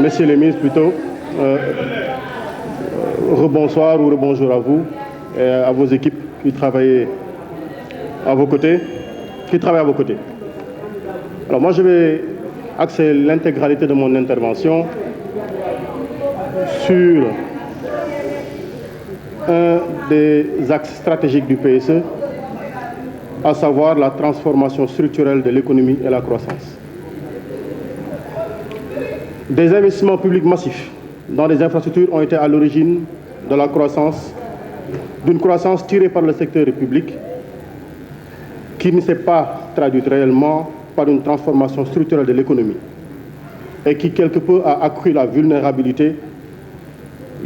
messieurs les ministres plutôt, rebonsoir ou rebonjour à vous et à vos équipes qui travaillent à vos côtés, Alors moi je vais axer l'intégralité de mon intervention sur un des axes stratégiques du PSE, à savoir la transformation structurelle de l'économie et la croissance. Des investissements publics massifs dans les infrastructures ont été à l'origine de la croissance, d'une croissance tirée par le secteur public, qui ne s'est pas traduite réellement par une transformation structurelle de l'économie et qui quelque peu a accru la vulnérabilité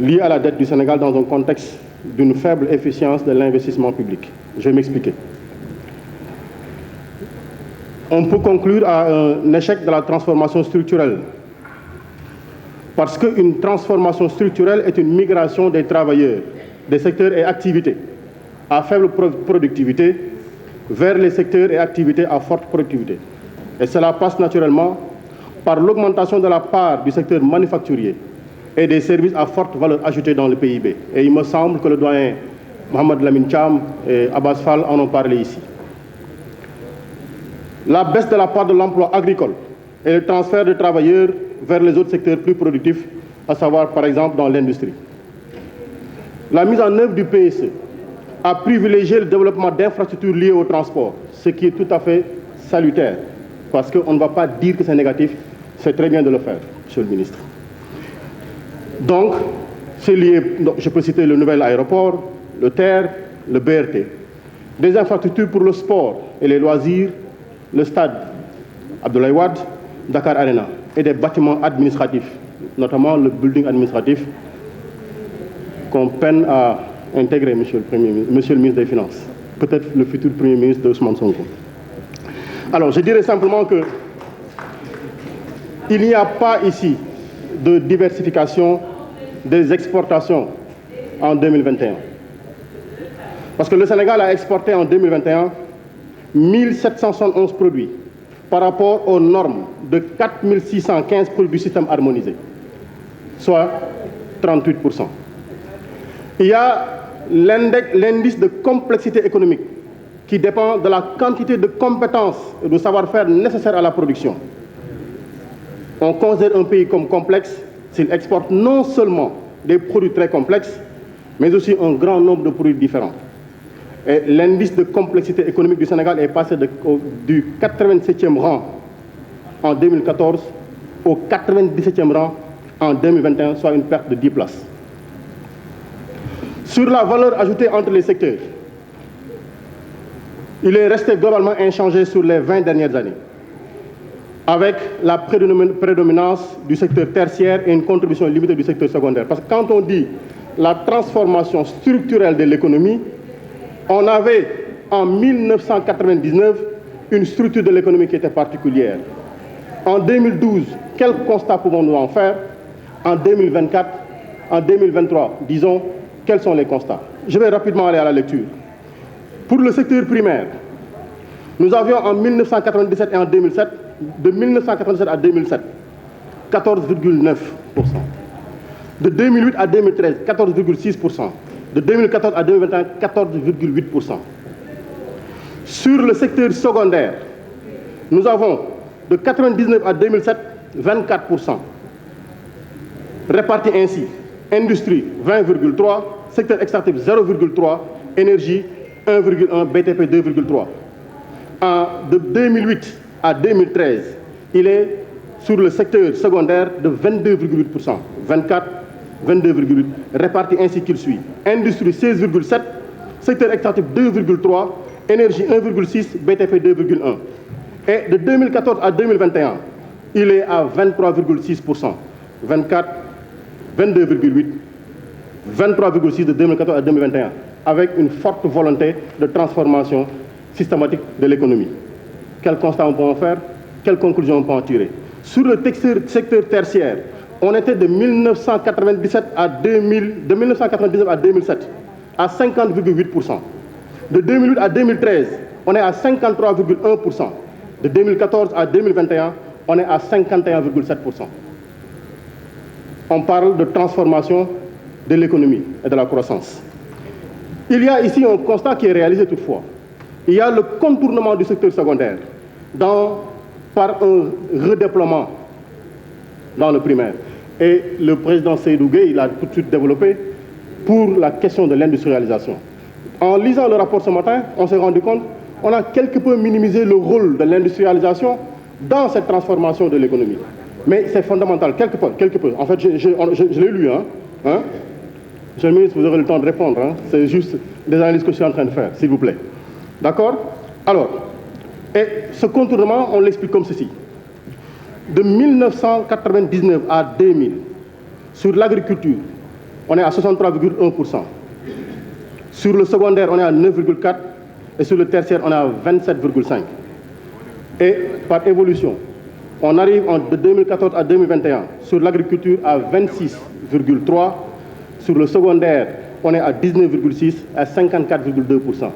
liée à la dette du Sénégal dans un contexte d'une faible efficience de l'investissement public. Je vais m'expliquer. On peut conclure à un échec de la transformation structurelle parce qu'une transformation structurelle est une migration des travailleurs, des secteurs et activités à faible productivité vers les secteurs et activités à forte productivité. Et cela passe naturellement par l'augmentation de la part du secteur manufacturier et des services à forte valeur ajoutée dans le PIB. Et il me semble que le doyen Mohamed Lamine Cham et Abbas Fall en ont parlé ici. La baisse de la part de l'emploi agricole et le transfert de travailleurs vers les autres secteurs plus productifs, à savoir par exemple dans l'industrie. La mise en œuvre du PSE a privilégié le développement d'infrastructures liées au transport, ce qui est tout à fait salutaire, parce qu'on ne va pas dire que c'est négatif, c'est très bien de le faire, Monsieur le ministre. Donc, c'est lié, je peux citer le nouvel aéroport, le TER, le BRT, des infrastructures pour le sport et les loisirs, le stade Abdoulaye Wade, Dakar Arena, et des bâtiments administratifs, notamment le building administratif qu'on peine à intégrer, Monsieur le ministre des Finances, peut-être le futur Premier ministre de Ousmane Sonko. Alors, je dirais simplement que il n'y a pas ici de diversification des exportations en 2021. Parce que le Sénégal a exporté en 2021 1771 produits par rapport aux normes de 4615 produits du système harmonisé, soit 38%. Il y a l'indice de complexité économique qui dépend de la quantité de compétences et de savoir-faire nécessaires à la production. On considère un pays comme complexe s'il exporte non seulement des produits très complexes, mais aussi un grand nombre de produits différents. Et l'indice de complexité économique du Sénégal est passé du 87e rang en 2014 au 97e rang en 2021, soit une perte de 10 places. Sur la valeur ajoutée entre les secteurs, il est resté globalement inchangé sur les 20 dernières années, avec la prédominance du secteur tertiaire et une contribution limitée du secteur secondaire. Parce que quand on dit la transformation structurelle de l'économie, on avait en 1999 une structure de l'économie qui était particulière. En 2012, quel constat pouvons-nous en faire? En 2024, en 2023, disons, quels sont les constats? Je vais rapidement aller à la lecture. Pour le secteur primaire, nous avions en 1997 et en 2007, de 1997 à 2007, 14,9%. De 2008 à 2013, 14,6%. De 2014 à 2021, 14,8%. Sur le secteur secondaire, nous avons de 1999 à 2007, 24%. Répartis ainsi, industrie 20,3%, secteur extractif 0,3%, énergie 1,1%, BTP 2,3%. De 2008 à 2013, il est sur le secteur secondaire de 22,8%, 24%, 22,8%, répartis ainsi qu'il suit. Industrie 16,7%, secteur extractif 2,3%, énergie 1,6%, BTP 2,1%. Et de 2014 à 2021, il est à 23,6%, 24%, 22,8%, 23,6% de 2014 à 2021, avec une forte volonté de transformation systématique de l'économie. Quel constat on peut en faire? Quelles conclusions on peut en tirer? Sur le secteur tertiaire, on était de 1997 à 1999 à 2007 à 50,8%. De 2008 à 2013, on est à 53,1%. De 2014 à 2021, on est à 51,7%. on parle de transformation de l'économie et de la croissance. Il y a ici un constat qui est réalisé toutefois. Il y a le contournement du secteur secondaire par un redéploiement dans le primaire. Et le président Seydou Gueye l'a tout de suite développé pour la question de l'industrialisation. En lisant le rapport ce matin, on s'est rendu compte qu'on a quelque peu minimisé le rôle de l'industrialisation dans cette transformation de l'économie. Mais c'est fondamental, quelque peu. En fait, je l'ai lu, Monsieur le ministre, vous aurez le temps de répondre. C'est juste des analyses que je suis en train de faire, s'il vous plaît. D'accord? Alors, et ce contournement, on l'explique comme ceci. De 1999 à 2000, sur l'agriculture, on est à 63,1%. Sur le secondaire, on est à 9,4%. Et sur le tertiaire, on est à 27,5%. Et par évolution, on arrive de 2014 à 2021 sur l'agriculture à 26,3%. Sur le secondaire, on est à 19,6% à 54,2%.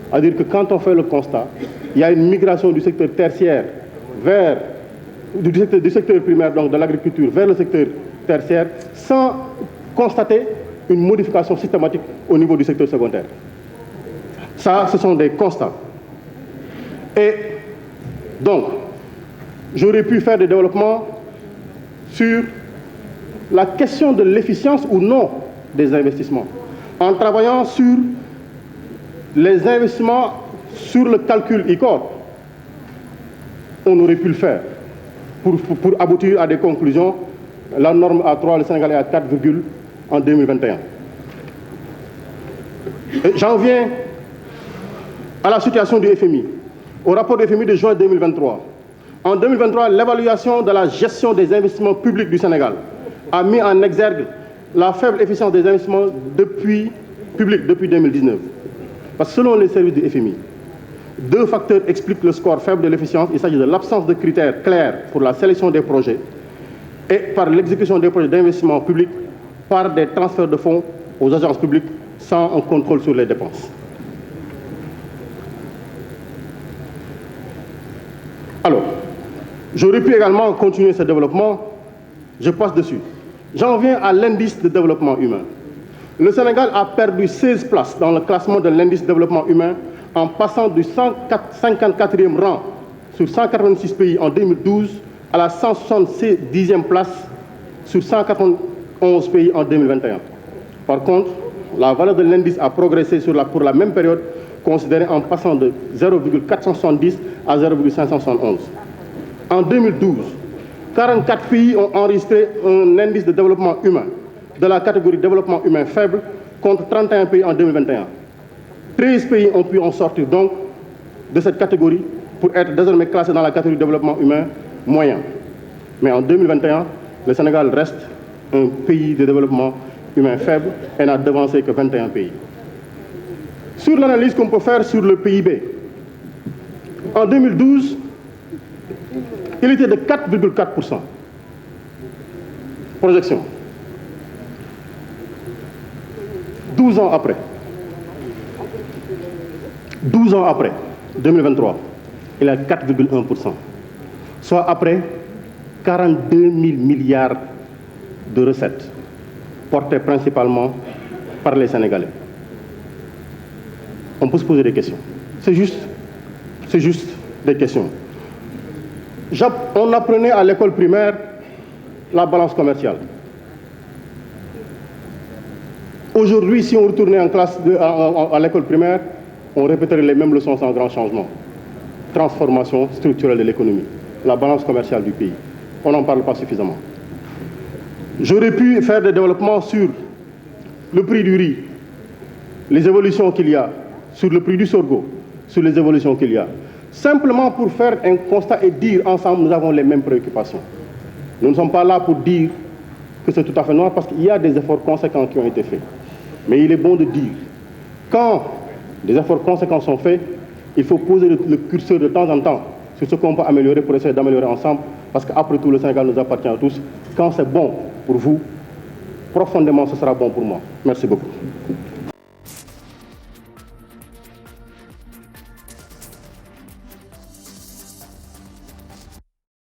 C'est-à-dire que quand on fait le constat, il y a une migration du secteur tertiaire du secteur primaire, donc de l'agriculture, vers le secteur tertiaire, sans constater une modification systématique au niveau du secteur secondaire. Ça, ce sont des constats. Et donc, j'aurais pu faire des développements sur la question de l'efficience ou non des investissements, en travaillant sur les investissements sur le calcul ICOR. On aurait pu le faire pour aboutir à des conclusions. La norme A3, le Sénégal est à 4, en 2021. J'en viens à la situation du FMI, au rapport du FMI de juin 2023. En 2023, l'évaluation de la gestion des investissements publics du Sénégal a mis en exergue la faible efficience des investissements publics depuis 2019. Parce que selon les services du FMI, 2 facteurs expliquent le score faible de l'efficience. Il s'agit de l'absence de critères clairs pour la sélection des projets et par l'exécution des projets d'investissement public par des transferts de fonds aux agences publiques sans un contrôle sur les dépenses. Alors, j'aurais pu également continuer ce développement. Je passe dessus. J'en viens à l'indice de développement humain. Le Sénégal a perdu 16 places dans le classement de l'indice de développement humain en passant du 154e rang sur 186 pays en 2012 à la 170e place sur 191 pays en 2021. Par contre, la valeur de l'indice a progressé pour la même période, considérée en passant de 0,470 à 0,571. En 2012, 44 pays ont enregistré un indice de développement humain de la catégorie développement humain faible contre 31 pays en 2021. 13 pays ont pu en sortir donc de cette catégorie pour être désormais classés dans la catégorie développement humain moyen. Mais en 2021, le Sénégal reste un pays de développement humain faible et n'a devancé que 21 pays. Sur l'analyse qu'on peut faire sur le PIB, en 2012, il était de 4,4%. Projection. 12 ans après, 2023, il est à 4,1%. Soit après 42 000 milliards de recettes, portées principalement par les Sénégalais. On peut se poser des questions. C'est juste des questions. On apprenait à l'école primaire la balance commerciale. Aujourd'hui, si on retournait en classe à l'école primaire, on répéterait les mêmes leçons sans grand changement. Transformation structurelle de l'économie, la balance commerciale du pays. On n'en parle pas suffisamment. J'aurais pu faire des développements sur le prix du riz, les évolutions qu'il y a, sur le prix du sorgho, sur les évolutions qu'il y a. Simplement pour faire un constat et dire ensemble, nous avons les mêmes préoccupations. Nous ne sommes pas là pour dire que c'est tout à fait noir parce qu'il y a des efforts conséquents qui ont été faits. Mais il est bon de dire, quand des efforts conséquents sont faits, il faut poser le curseur de temps en temps sur ce qu'on peut améliorer pour essayer d'améliorer ensemble, parce qu'après tout, le Sénégal nous appartient à tous. Quand c'est bon pour vous, profondément, ce sera bon pour moi. Merci beaucoup.